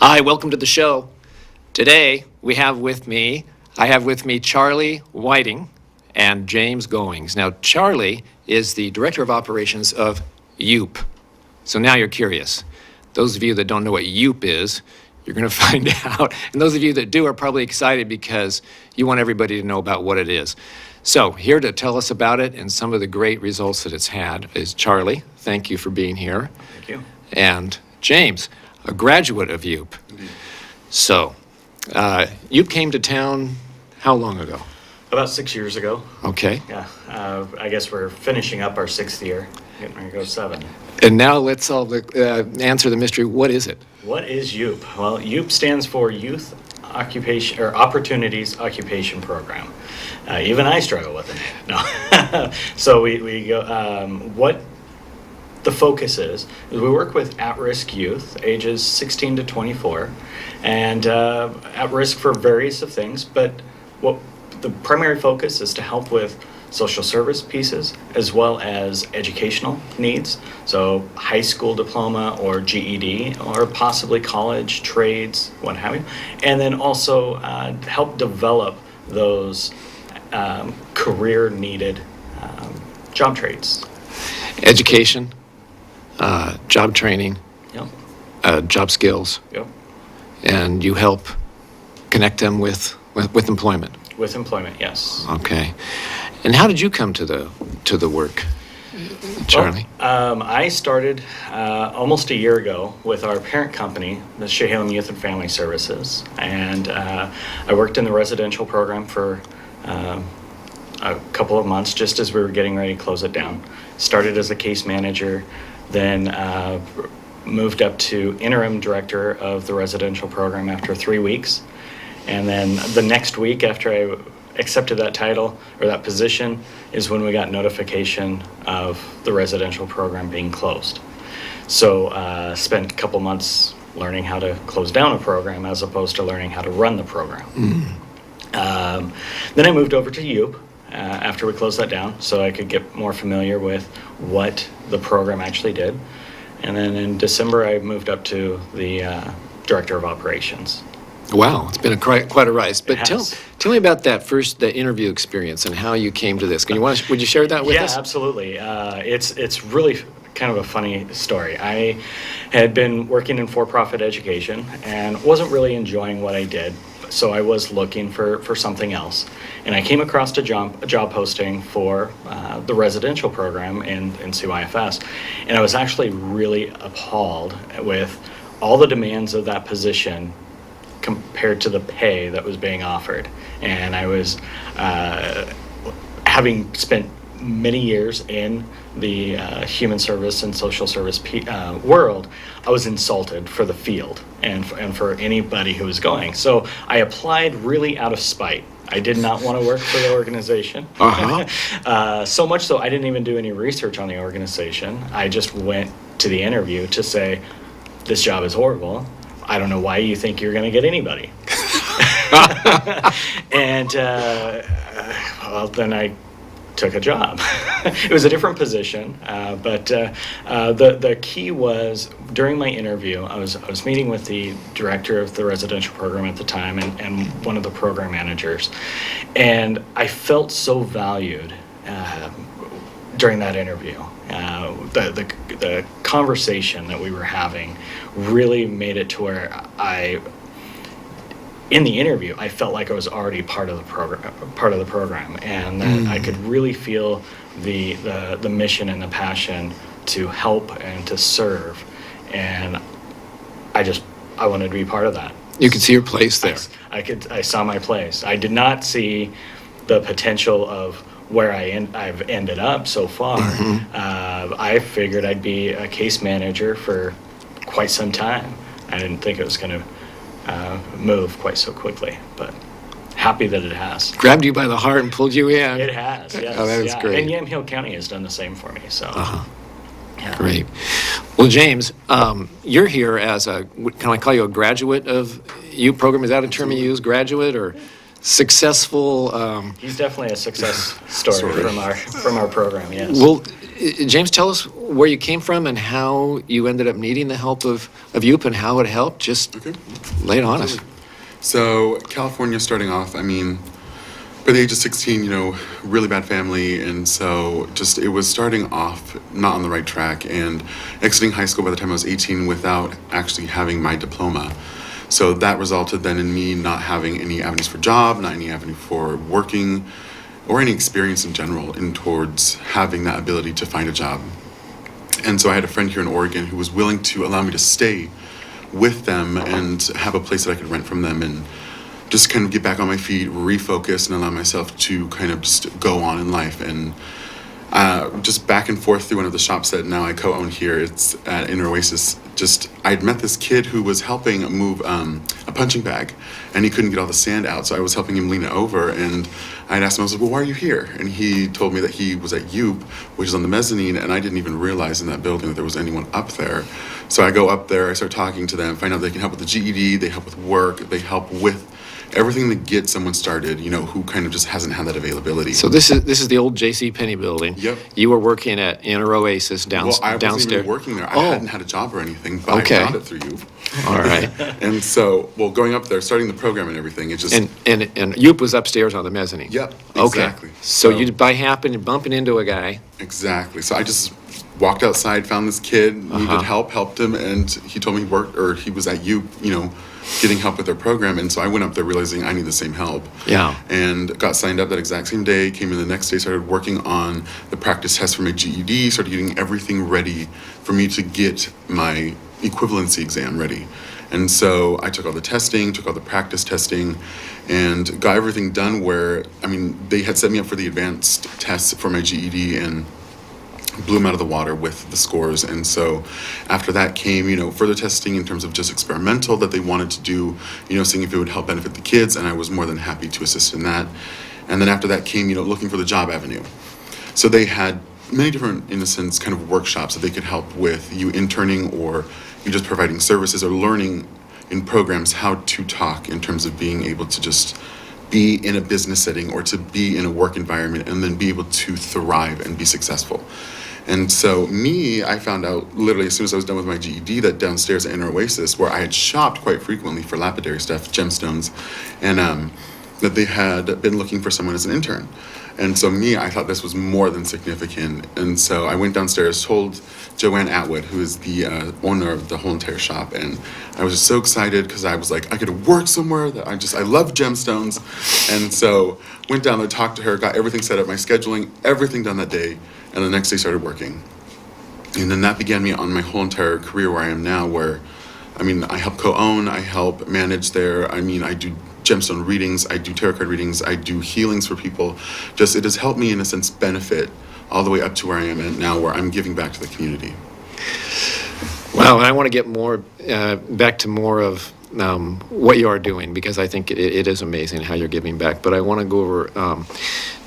Hi, welcome to the show. Today, I have with me Charlie Whiting and James Goings. Now, Charlie is the Director of Operations of YOOP. So now you're curious. Those of you that don't know what YOOP is, you're going to find out. And those of you that do are probably excited because you want everybody to know about what it is. So here to tell us about it and some of the great results that it's had is Charlie. Thank you for being here. Thank you. And James, a graduate of YOOP. So, YOOP came to town how long ago? About 6 years ago. Okay. Yeah. I guess we're finishing up our 6th year. Getting ready to go 7. And now let's solve answer the mystery. What is it? What is YOOP? Well, YOOP stands for Youth Occupation or Opportunities Occupation Program. Even I struggle with it. No. So we go. What the focus is we work with at-risk youth, ages 16 to 24, and at risk for various of things. But what the primary focus is to help with social service pieces as well as educational needs. So high school diploma or GED or possibly college, trades, what have you. And then also help develop those career needed job trades. Education, job training, Yep. job skills, Yep. and you help connect them with employment. With employment, yes. Okay. And how did you come to the work, Charlie? Well, I started almost a year ago with our parent company, the Chehalem Youth and Family Services, and I worked in the residential program for a couple of months just as we were getting ready to close it down. Started as a case manager, then moved up to interim director of the residential program after 3 weeks. And then the next week after I accepted that title or that position is when we got notification of the residential program being closed. So spent a couple months learning how to close down a program as opposed to learning how to run the program. Then I moved over to YOOP after we closed that down so I could get more familiar with what the program actually did. And then in December I moved up to the Director of Operations. Wow, it's been quite a rise. But It has. tell me about the interview experience and how you came to this. Would you share that with us? Yeah, absolutely. It's really kind of a funny story. I had been working in for-profit education and wasn't really enjoying what I did, so I was looking for something else. And I came across a job posting for the residential program in CYFS, and I was actually really appalled with all the demands of that position compared to the pay that was being offered. And I was, having spent many years in the human service and social service world, I was insulted for the field and for anybody who was going. So I applied really out of spite. I did not want to work for the organization. So much so I didn't even do any research on the organization. I just went to the interview to say, this job is horrible. I don't know why you think you're going to get anybody. And well, then I took a job. It was a different position, but the key was during my interview, I was meeting with the director of the residential program at the time and one of the program managers, and I felt so valued during that interview. The conversation that we were having really made it to where in the interview, I felt like I was already part of the program, and that I could really feel the mission and the passion to help and to serve, and I wanted to be part of that. You could see your place there. I saw my place. I did not see the potential of where I've ended up so far. I figured I'd be a case manager for quite some time. I didn't think it was going to move quite so quickly, but happy that it has. Grabbed you by the heart and pulled you in. It has, yes. Oh, that is great. And Yamhill County has done the same for me, so. Yeah. Great. Well, James, you're here as can I call you a graduate of YOOP program? Is that a term you use, graduate or successful? He's definitely a success story from our program, yes. Well, James, tell us where you came from and how you ended up needing the help of YOOP and how it helped. Just Okay. lay it on us. So California starting off, I mean, by the age of 16, really bad family. And so just it was starting off not on the right track and exiting high school by the time I was 18 without actually having my diploma. So that resulted then in me not having any avenues for job, not any avenue for working, or any experience in general in towards having that ability to find a job. And so I had a friend here in Oregon who was willing to allow me to stay with them and have a place that I could rent from them and just kind of get back on my feet, refocus, and allow myself to kind of just go on in life. And just back and forth through one of the shops that now I co-own here, it's at Inner Oasis. Just I'd met this kid who was helping move a punching bag, and he couldn't get all the sand out, so I was helping him lean it over. And I'd asked him, I was like, well, why are you here? And he told me that he was at YOOP, which is on the mezzanine, and I didn't even realize in that building that there was anyone up there. So I go up there, I start talking to them, find out they can help with the GED, they help with work, they help with everything to get someone started, who kind of just hasn't had that availability. So this is the old J.C. Penney building. Yep. You were working at Inner Oasis Well, I wasn't downstairs. even working there. I Oh. hadn't had a job or anything, but Okay. I found it through you. All right. And so, going up there, starting the program and everything, it just... And YOOP was upstairs on the mezzanine. Yep, Okay. exactly. So you by happen bumping into a guy. Exactly. So I just walked outside, found this kid, needed help, helped him, and he told me he was at YOOP, getting help with their program. And so I went up there realizing I need the same help. Yeah. And got signed up that exact same day, came in the next day, started working on the practice test for my GED, started getting everything ready for me to get my equivalency exam ready. And so I took all the testing, took all the practice testing, and got everything done where, they had set me up for the advanced tests for my GED and blew them out of the water with the scores. And so after that came, further testing in terms of just experimental that they wanted to do, seeing if it would help benefit the kids, and I was more than happy to assist in that. And then after that came, looking for the job avenue. So they had many different, in a sense, kind of workshops that they could help with you interning or you just providing services or learning in programs how to talk in terms of being able to just be in a business setting or to be in a work environment and then be able to thrive and be successful. And so I found out literally as soon as I was done with my GED that downstairs at Inner Oasis, where I had shopped quite frequently for lapidary stuff, gemstones, and that they had been looking for someone as an intern. And so I thought this was more than significant. And so I went downstairs, told Joanne Atwood, who is the owner of the whole entire shop. And I was just so excited because I was like, I could work somewhere that I love gemstones. And so went down there, talked to her, got everything set up, my scheduling, everything done that day. And the next day started working. And then that began me on my whole entire career where I am now, where, I help co-own, I help manage there. I do gemstone readings, I do tarot card readings, I do healings for people. It has helped me in a sense benefit all the way up to where I am at now, where I'm giving back to the community. Wow, and I want to get more back to more of what you are doing, because I think it is amazing how you're giving back. But I want to go over,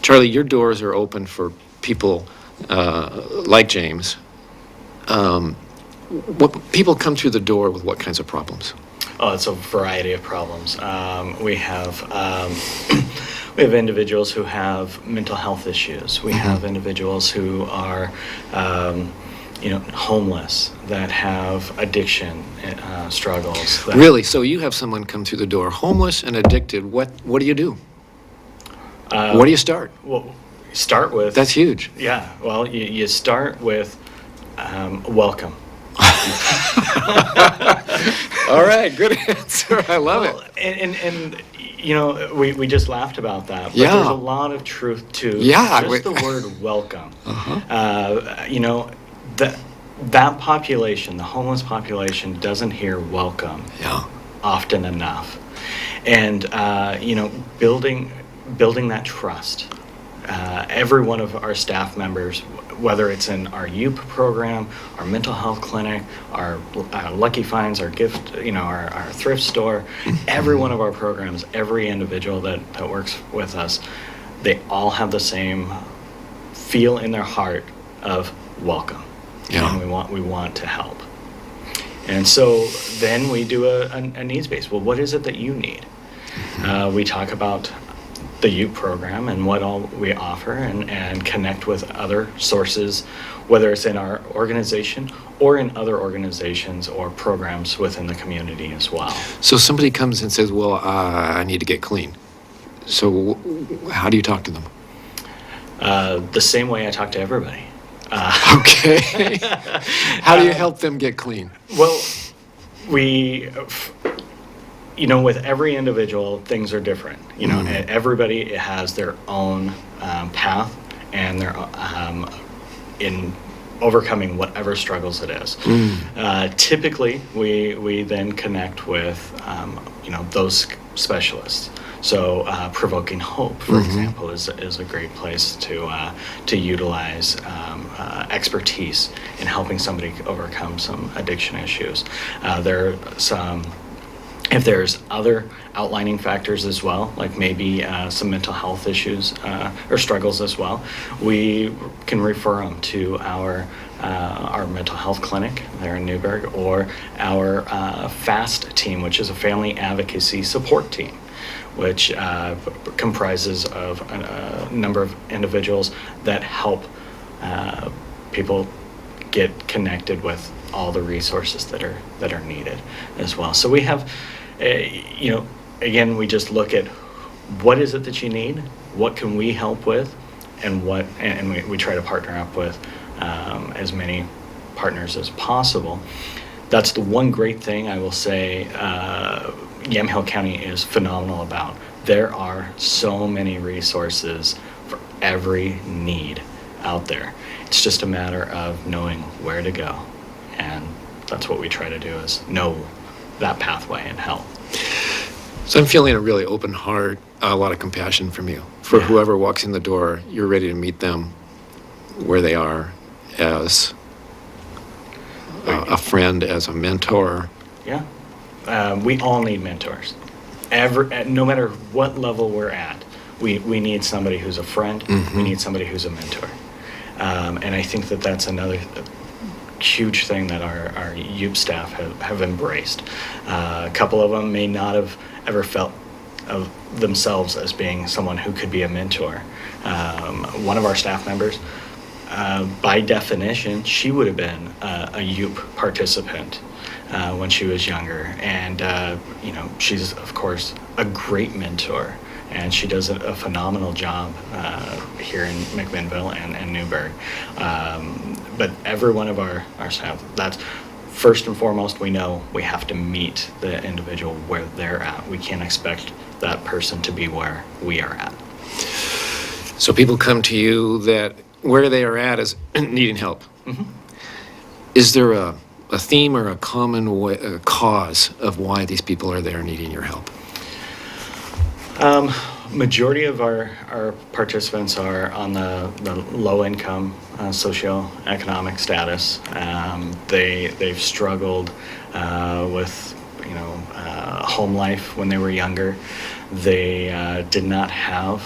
Charlie, your doors are open for people like James. What people come through the door with what kinds of problems? Oh, it's a variety of problems. We have we have individuals who have mental health issues. We have individuals who are homeless, that have addiction struggles. Really? So you have someone come through the door, homeless and addicted. What do you do? Where do you start? Well, start with... That's huge. Yeah. Well, you start with welcome. All right, good answer. I love it. And we just laughed about that. But Yeah. there's a lot of truth to just the word welcome. That population, the homeless population, doesn't hear welcome often enough. And building that trust. Every one of our staff members, whether it's in our YOOP program, our mental health clinic, our Lucky Finds, our gift, our thrift store, every one of our programs, every individual that works with us, they all have the same feel in their heart of welcome. Yeah. And we want to help. And so then we do a needs base. Well, what is it that you need? We talk about the YOOP program and what all we offer, and connect with other sources, whether it's in our organization or in other organizations or programs within the community as well. So somebody comes and says, well, I need to get clean. So how do you talk to them? The same way I talk to everybody. Okay. How do you help them get clean? Well, with every individual, things are different. Everybody has their own path and their in overcoming whatever struggles it is. Typically, we then connect with those specialists. So Provoking Hope, for example, is a great place to utilize expertise in helping somebody overcome some addiction issues. If there's other outlining factors as well, like maybe some mental health issues or struggles as well, we can refer them to our mental health clinic there in Newburgh, or our FAST team, which is a family advocacy support team, which comprises of a number of individuals that help people get connected with all the resources that are needed as well. So we have, again, we just look at what is it that you need, what can we help with, and we try to partner up with as many partners as possible. That's the one great thing I will say Yamhill County is phenomenal about. There are so many resources for every need out there. It's just a matter of knowing where to go, and that's what we try to do, is know that pathway and help. So I'm feeling a really open heart, a lot of compassion from you. For whoever walks in the door, you're ready to meet them where they are, as a friend, as a mentor. Yeah. We all need mentors. No matter what level we're at, we need somebody who's a friend. We need somebody who's a mentor. And I think that's another huge thing that our YOOP staff have embraced. A couple of them may not have ever felt of themselves as being someone who could be a mentor. One of our staff members, by definition, she would have been a YOOP participant when she was younger, and she's of course a great mentor, and she does a phenomenal job here in McMinnville and Newburgh. But every one of our staff, that's first and foremost, we know we have to meet the individual where they're at. We can't expect that person to be where we are at. So people come to you that where they are at is needing help. Is there a theme or a common a cause of why these people are there needing your help? Majority of our participants are on the low income socioeconomic status. They've struggled with home life when they were younger. They did not have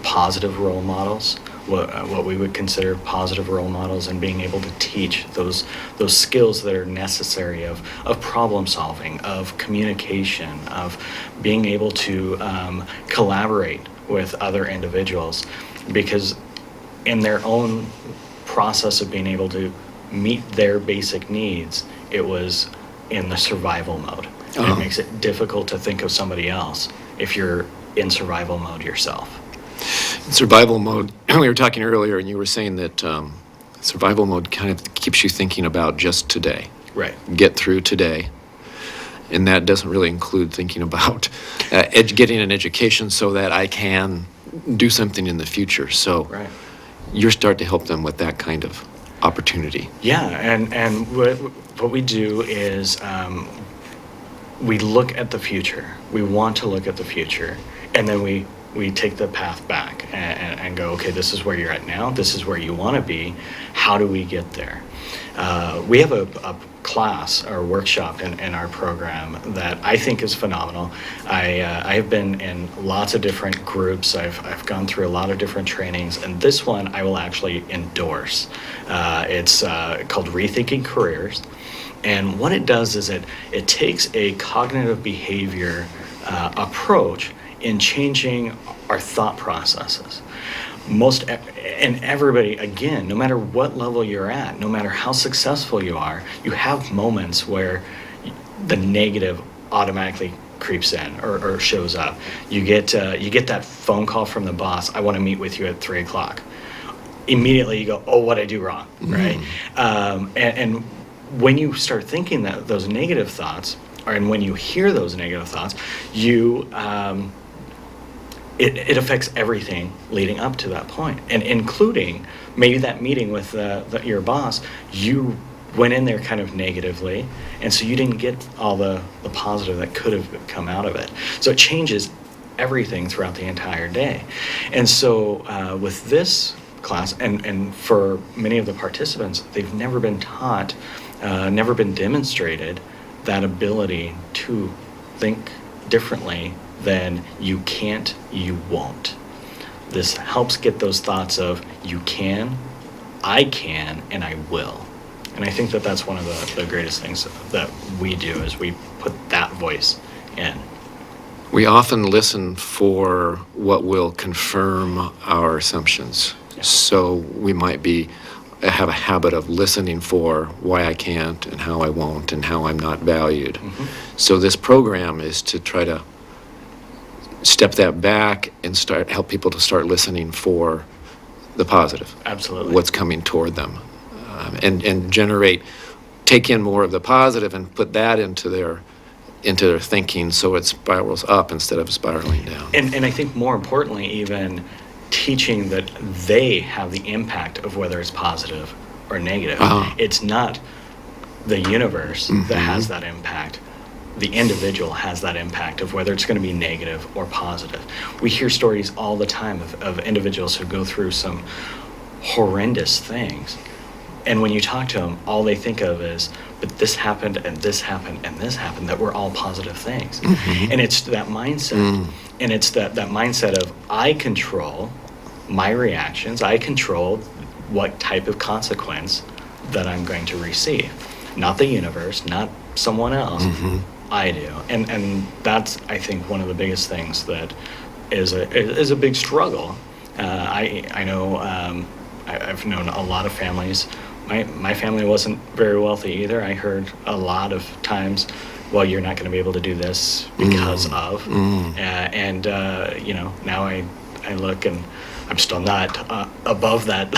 positive role models, what we would consider positive role models, and being able to teach those skills that are necessary of problem solving, of communication, of being able to collaborate with other individuals, because in their own process of being able to meet their basic needs, it was in the survival mode. And it makes it difficult to think of somebody else if you're in survival mode yourself. In survival mode, we were talking earlier, and you were saying that survival mode kind of keeps you thinking about just today. Right. Get through today. And that doesn't really include thinking about getting an education so that I can do something in the future. So Right. you start to help them with that kind of opportunity. Yeah, and what we do is we look at the future. We want to look at the future, and then we take the path back and go, okay, this is where you're at now. This is where you want to be. How do we get there? We have a class or workshop in our program that I think is phenomenal. I have been in lots of different groups. I've gone through a lot of different trainings, and this one I will actually endorse. It's called Rethinking Careers. And what it does is it takes a cognitive behavior approach in changing our thought processes. And everybody, again, no matter what level you're at, no matter how successful you are, you have moments where the negative automatically creeps in or shows up. You get that phone call from the boss, I want to meet with you at 3:00. Immediately you go, oh, what'd I do wrong, right? And when you start thinking those negative thoughts, and when you hear those negative thoughts, it affects everything leading up to that point, and including maybe that meeting with your boss. You went in there kind of negatively, and so you didn't get all the positive that could have come out of it. So it changes everything throughout the entire day. And so with this class, and for many of the participants, they've never been taught, never been demonstrated that ability to think differently than you can't, you won't. This helps get those thoughts of you can, I can, and I will. And I think that's one of the greatest things that we do, is we put that voice in. We often listen for what will confirm our assumptions. Yeah. So we might have a habit of listening for why I can't and how I won't and how I'm not valued. So this program is to try to step that back and help people to start listening for the positive. Absolutely. What's coming toward them, and take in more of the positive and put that into their thinking, so it spirals up instead of spiraling down. And I think more importantly, even teaching that they have the impact of whether it's positive or negative. It's not the universe that has that impact. The individual has that impact of whether it's going to be negative or positive. We hear stories all the time of individuals who go through some horrendous things. And when you talk to them, all they think of is, but this happened and this happened and this happened, that were all positive things. And it's that mindset. And it's that mindset of, I control my reactions. I control what type of consequence that I'm going to receive. Not the universe, not someone else. I do. And that's, I think, one of the biggest things that is a big struggle. I know, I've known a lot of families. My family wasn't very wealthy either. I heard a lot of times, well, you're not going to be able to do this because of. Now I look, and I'm still not above that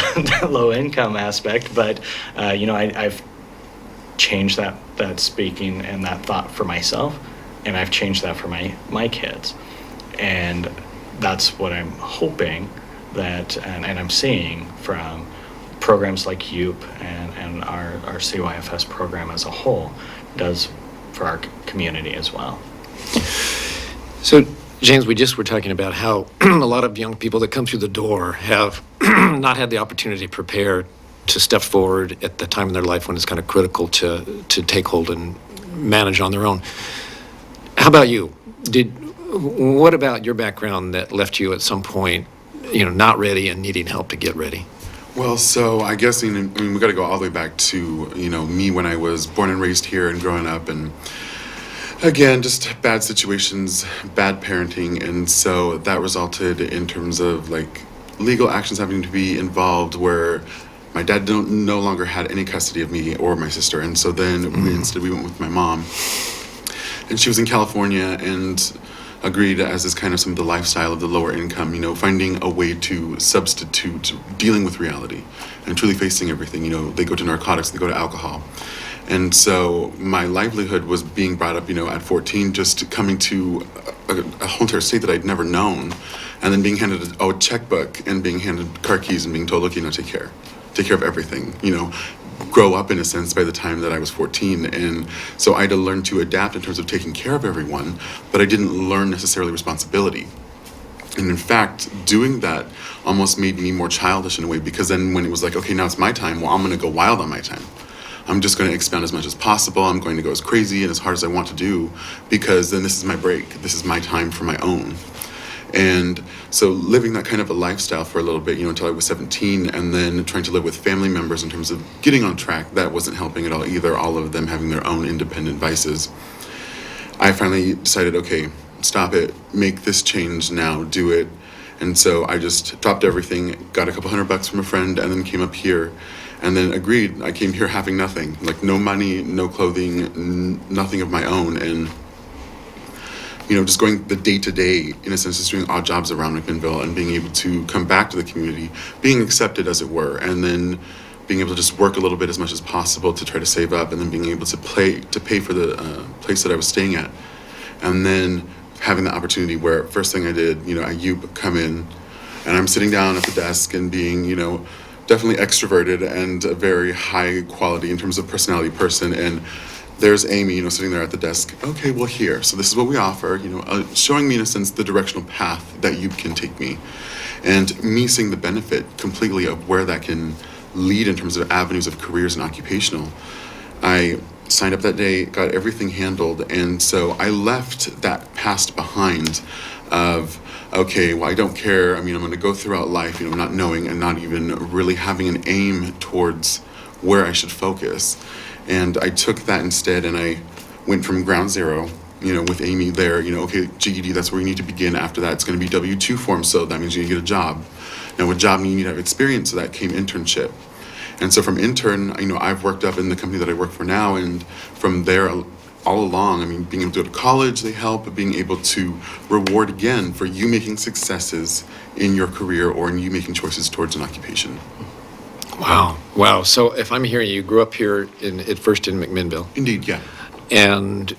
low income aspect, but I've changed that speaking and that thought for myself, and I've changed that for my kids. And that's what I'm hoping that, and I'm seeing from programs like YOOP and our CYFS program as a whole does for our community as well. So, James, we just were talking about how a lot of young people that come through the door have not had the opportunity to prepare to step forward at the time in their life when it's kind of critical to take hold and manage on their own. How about you? What about your background that left you at some point, not ready and needing help to get ready? Well, so I guess we got to go all the way back to me when I was born and raised here and growing up, and again, just bad situations, bad parenting, and so that resulted in terms of like legal actions having to be involved where my dad no longer had any custody of me or my sister, and so then we went with my mom, and she was in California and agreed, as is kind of some of the lifestyle of the lower income, finding a way to substitute dealing with reality and truly facing everything. They go to narcotics, they go to alcohol. And so my livelihood was being brought up, at 14, just coming to a whole entire state that I'd never known, and then being handed a checkbook and being handed car keys and being told, look, take care of everything, grow up in a sense by the time that I was 14. And so I had to learn to adapt in terms of taking care of everyone, but I didn't learn necessarily responsibility. And in fact, doing that almost made me more childish in a way, because then when it was like, okay, now it's my time, well, I'm going to go wild on my time. I'm just going to expand as much as possible. I'm going to go as crazy and as hard as I want to do, because then this is my break. This is my time for my own. And so living that kind of a lifestyle for a little bit, until I was 17, and then trying to live with family members in terms of getting on track, that wasn't helping at all either, all of them having their own independent vices. I finally decided, okay, stop it, make this change now, do it. And so I just dropped everything, got a couple $100 from a friend, and then came up here, and then agreed. I came here having nothing, like no money, no clothing, nothing of my own, and just going the day to day, in a sense, just doing odd jobs around McMinnville and being able to come back to the community, being accepted as it were, and then being able to just work a little bit as much as possible to try to save up, and then being able to pay for the place that I was staying at, and then having the opportunity where first thing I did, at YOOP, come in, and I'm sitting down at the desk and being, definitely extroverted and a very high quality in terms of personality person, and there's Amy, sitting there at the desk. Okay, well here, so this is what we offer, showing me in a sense the directional path that YOOP can take me, and me seeing the benefit completely of where that can lead in terms of avenues of careers and occupational. I signed up that day, got everything handled, and so I left that past behind of, okay, well, I don't care. I'm going to go throughout life, not knowing and not even really having an aim towards where I should focus. And I took that instead, and I went from ground zero, with Amy there, okay, GED, that's where you need to begin. After that, it's going to be W-2 form, so that means you need to get a job. Now, with job, you need to have experience, so that came internship. And so from intern, I've worked up in the company that I work for now, and from there all along, being able to go to college, they help, but being able to reward again for you making successes in your career or in you making choices towards an occupation. Wow. So if I'm hearing you grew up here at first in McMinnville. Indeed, yeah. And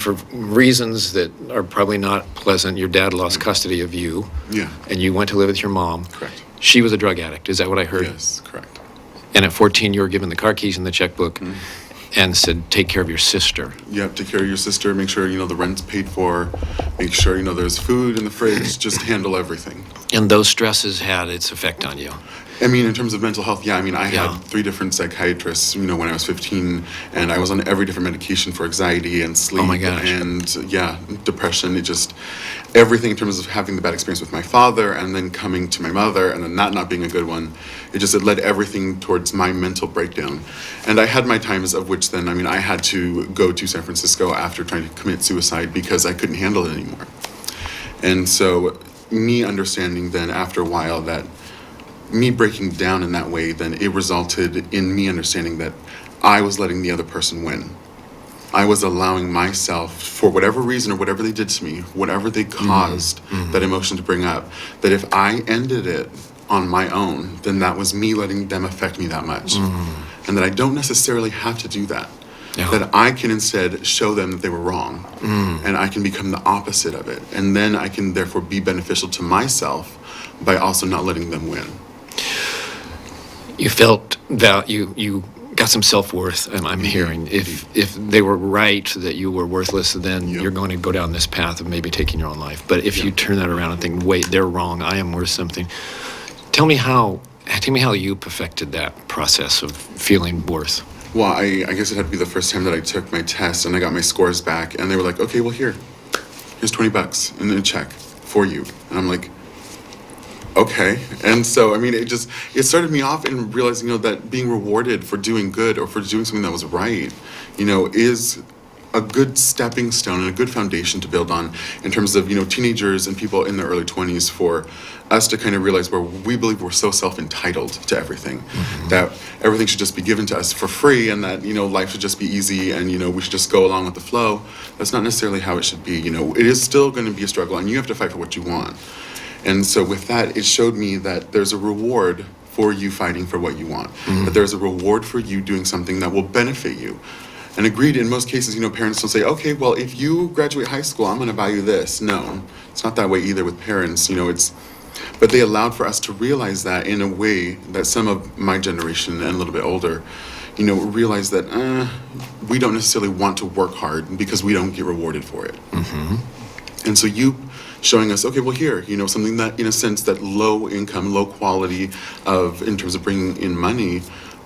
for reasons that are probably not pleasant, your dad lost custody of you. Yeah. And you went to live with your mom. Correct. She was a drug addict. Is that what I heard? Yes, correct. And at 14, you were given the car keys and the checkbook and said, take care of your sister. Yep, take care of your sister, make sure, the rent's paid for, make sure, there's food in the fridge, just handle everything. And those stresses had its effect on you. In terms of mental health, I Yeah. had 3 different psychiatrists, when I was 15, and I was on every different medication for anxiety and sleep. Oh my gosh. And depression. It just, everything in terms of having the bad experience with my father and then coming to my mother and then that not being a good one. It led everything towards my mental breakdown. And I had my times of which then, I had to go to San Francisco after trying to commit suicide because I couldn't handle it anymore. And so me understanding then after a while that me breaking down in that way, then it resulted in me understanding that I was letting the other person win. I was allowing myself, for whatever reason or whatever they did to me, whatever they caused that emotion to bring up, that if I ended it on my own, then that was me letting them affect me that much. And that I don't necessarily have to do that. Yeah. That I can instead show them that they were wrong. And I can become the opposite of it. And then I can therefore be beneficial to myself by also not letting them win. You felt that you got some self-worth, and I'm hearing if they were right that you were worthless, then you're going to go down this path of maybe taking your own life. But if you turn that around and think, wait, they're wrong, I am worth something. Tell me how you perfected that process of feeling worth. Well, I guess it had to be the first time that I took my test and I got my scores back, and they were like, okay, well here's $20 and a check for you. And I'm like, okay. And so, it started me off in realizing, that being rewarded for doing good or for doing something that was right, is a good stepping stone and a good foundation to build on in terms of, teenagers and people in their early 20s, for us to kind of realize where we believe we're so self-entitled to everything, that everything should just be given to us for free, and that, life should just be easy, and, we should just go along with the flow. That's not necessarily how it should be. It is still going to be a struggle, and you have to fight for what you want. And so with that, it showed me that there's a reward for you fighting for what you want, that there's a reward for you doing something that will benefit you. And agreed, in most cases, parents will say, okay, well, if you graduate high school, I'm going to buy you this. No, it's not that way either with parents. But they allowed for us to realize that in a way that some of my generation and a little bit older, realize that we don't necessarily want to work hard because we don't get rewarded for it. And so you showing us, okay, well here, something that, in a sense, that low income, low quality in terms of bringing in money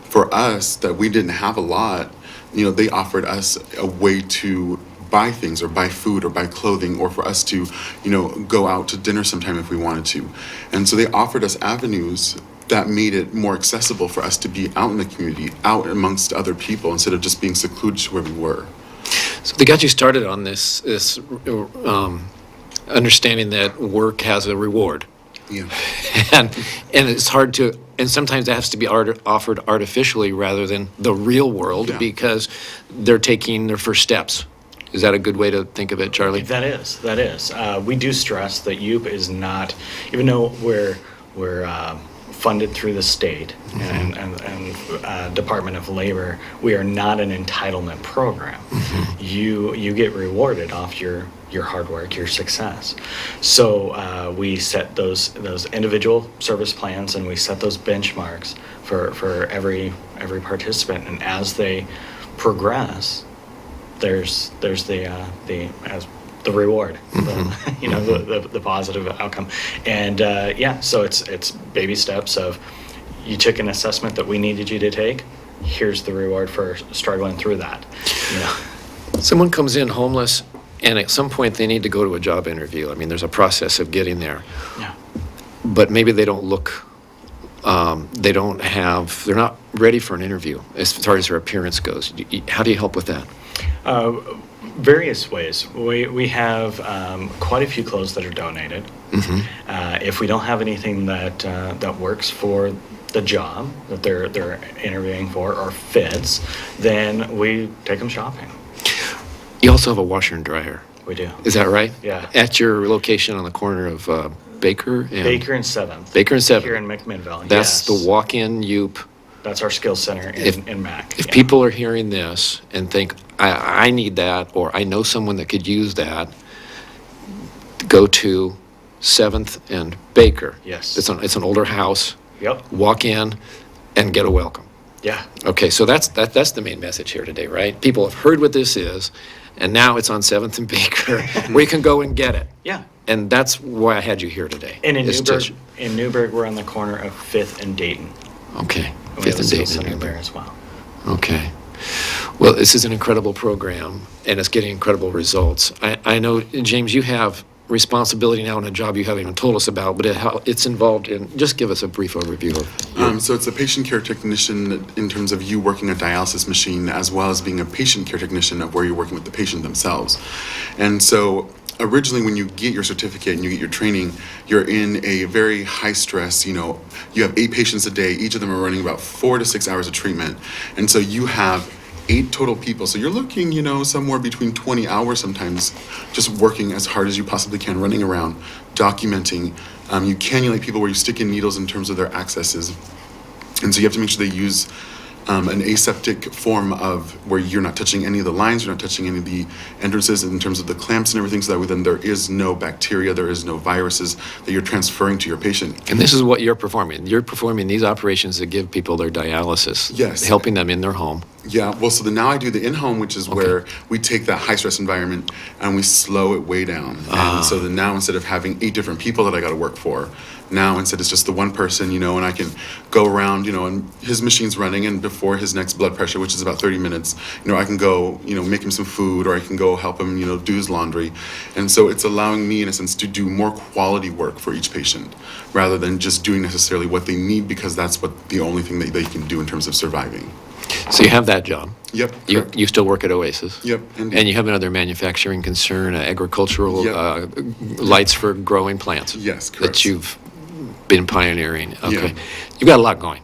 for us, that we didn't have a lot, they offered us a way to buy things or buy food or buy clothing, or for us to, go out to dinner sometime if we wanted to. And so they offered us avenues that made it more accessible for us to be out in the community, out amongst other people, instead of just being secluded to where we were. So they got you started on this understanding that work has a reward. Yeah. And it's hard to, and sometimes that has to be offered artificially rather than the real world Yeah. because they're taking their first steps. Is that a good way to think of it, Charlie? That is. We do stress that YOOP is not, even though we're funded through the state and Department of Labor, we are not an entitlement program. You get rewarded off your hard work, your success. So we set those individual service plans, and we set those benchmarks for every participant. And as they progress, there's the reward, the positive outcome. And so it's baby steps of, you took an assessment that we needed you to take, here's the reward for struggling through that. Someone comes in homeless, and at some point they need to go to a job interview. I mean, there's a process of getting there. Yeah. But maybe they don't look, they're not ready for an interview as far as their appearance goes. How do you help with that? Various ways. We have quite a few clothes that are donated. If we don't have anything that works for the job that they're interviewing for or fits, then we take them shopping. You also have a washer and dryer. We do. Is that right? Yeah. At your location on the corner of Baker and Baker and 7th. Baker and 7th. Here in McMinnville. That's yes. the walk-in YOOP. That's our skills center in Mac. If people are hearing this and think, I need that, or I know someone that could use that, go to 7th and Baker. Yes. It's an older house. Yep. Walk in and get a welcome. Yeah. Okay, so that's the main message here today, right? People have heard what this is, and now it's on 7th and Baker. We can go and get it. Yeah. And that's why I had you here today. And It's just- in Newburgh, we're on the corner of 5th and Dayton. Okay, And we 5th have a and skills Dayton. center in there Newburgh. as well. Okay. Well, this is an incredible program, and it's getting incredible results. I know, James, you have responsibility now in a job you haven't even told us about, but it's involved in, just give us a brief overview of So it's a patient care technician in terms of you working a dialysis machine, as well as being a patient care technician of where you're working with the patient themselves. And so originally, when you get your certificate and you get your training, you're in a very high stress, you have 8 patients a day. Each of them are running about 4 to 6 hours of treatment. And so you have 8 total people. So you're looking, somewhere between 20 hours sometimes, just working as hard as you possibly can, running around, documenting. You cannulate people where you stick in needles in terms of their accesses. And so you have to make sure they use an aseptic form of where you're not touching any of the lines, you're not touching any of the entrances in terms of the clamps and everything, so that way then there is no bacteria, there is no viruses that you're transferring to your patient. And this is what you're performing. You're performing these operations that give people their dialysis. Yes. Helping them in their home. Yeah, well, so now I do the in-home, which is where we take that high-stress environment and we slow it way down. And so then now, instead of having 8 different people that I got to work for, now instead it's just the one person, and I can go around, and his machine's running, and before his next blood pressure, which is about 30 minutes, I can go, make him some food, or I can go help him, do his laundry. And so it's allowing me, in a sense, to do more quality work for each patient, rather than just doing necessarily what they need, because that's the only thing that they can do in terms of surviving. So you have that job. Yep. correct. You still work at Oasis. Yep, indeed. And you have another manufacturing concern, agricultural Yep. lights for growing plants. Yes, correct. That you've been pioneering. Okay. Yeah. You've got a lot going.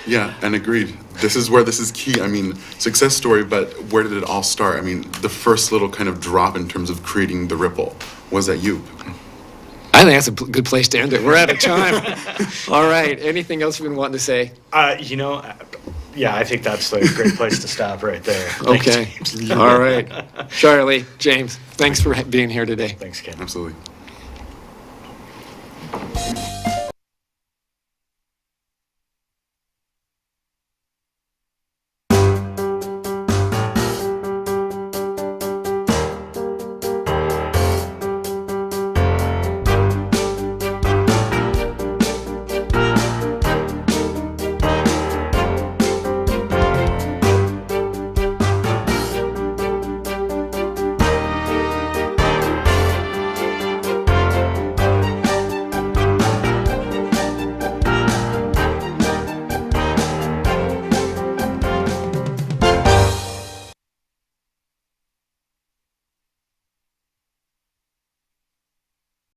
Yeah, and agreed. This is key. I mean, success story, but where did it all start? I mean, the first little kind of drop in terms of creating the ripple was at YOOP. I think that's a good place to end it. We're out of time. All right. Anything else you've been wanting to say? Yeah, I think that's a great place to stop right there. Thanks, Okay. James. All right. Charlie, James, thanks for being here today. Thanks, Ken. Absolutely.